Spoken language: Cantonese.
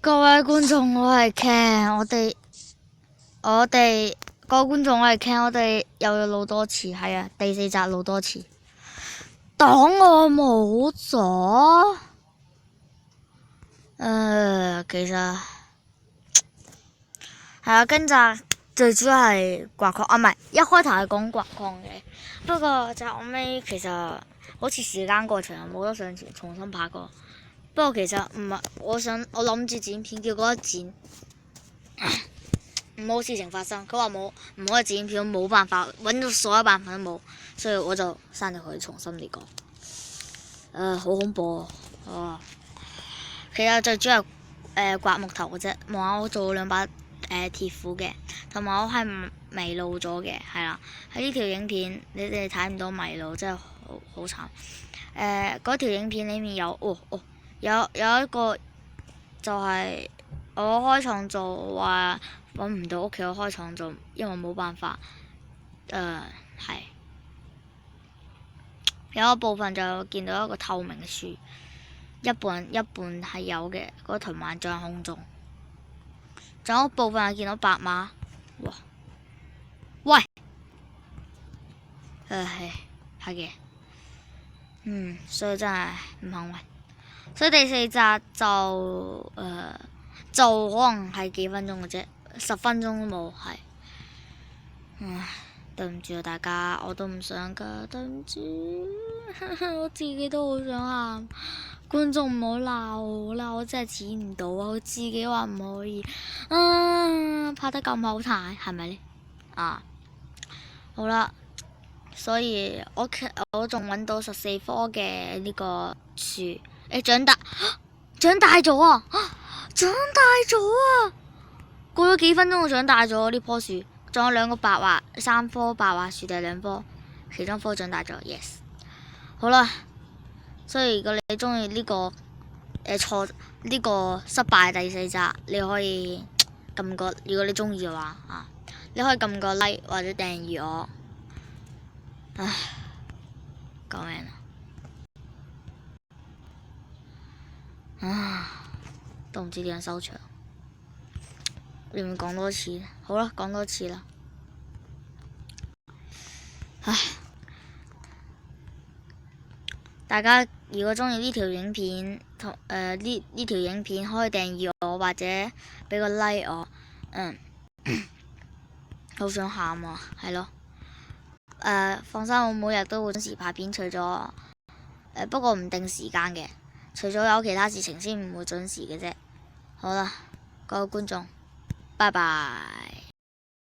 各位觀眾，我係 Ken，我哋各位觀眾，我係 Ken，我哋又要錄多次，係啊，第4集錄多次。檔案冇咗，其實係啊，今集最主要係刮礦啊，唔係一開頭係講刮礦嘅，不過就後尾其實好似時間過長，冇得上傳重新拍過。不過其實唔係，我諗住剪片，結果一剪冇事情發生。佢話唔可以剪片，冇辦法，揾到所有辦法都冇，所以我就刪咗佢，重新嚟過。好恐怖啊！其實最主要刮木頭嘅啫，望下我做咗2把鐵斧嘅，同埋我係迷路咗嘅，係啦。喺呢條影片你哋睇唔到迷路，真係好慘。嗰條影片裡面有一個就係我開創造話揾唔到屋企，我開創造，因為冇辦法。係有一部分就見到一個透明嘅樹，一半係有嘅，嗰個藤蔓在空中。仲有一部分係見到白馬。哇！喂！係嘅。所以真係唔幸運。所以第4集就可能係幾分鐘嘅啫，10分鐘都冇，係。對唔住啊大家，我都唔想㗎，對唔住，我自己都好想喊。觀眾唔好鬧我啦，我真係剪唔到啊！我自己話唔可以，拍得咁好睇，係咪呢？好啦，所以我仲揾到14棵嘅呢個樹，長大咗啊！長大咗啊！過咗幾分鐘就長大咗呢棵樹，仲有3棵白樺樹定係2棵，其中一棵長大咗 ，yes。好啦，所以如果你中意呢個呢個失敗第4集，你可以撳個，如果你中意嘅話你可以撳個 like 或者訂閱我。唉，救命都唔知點樣收場。要唔要講多次？好啦，講多次啦。唉，大家如果中意呢條影片，呢條影片可以訂閱我或者俾個 like 我。好想喊啊，係咯。放心，我每日都會準時拍片，除咗不過唔定時間嘅，除咗有其他事情先唔會準時嘅啫。好啦，各位觀眾，拜拜。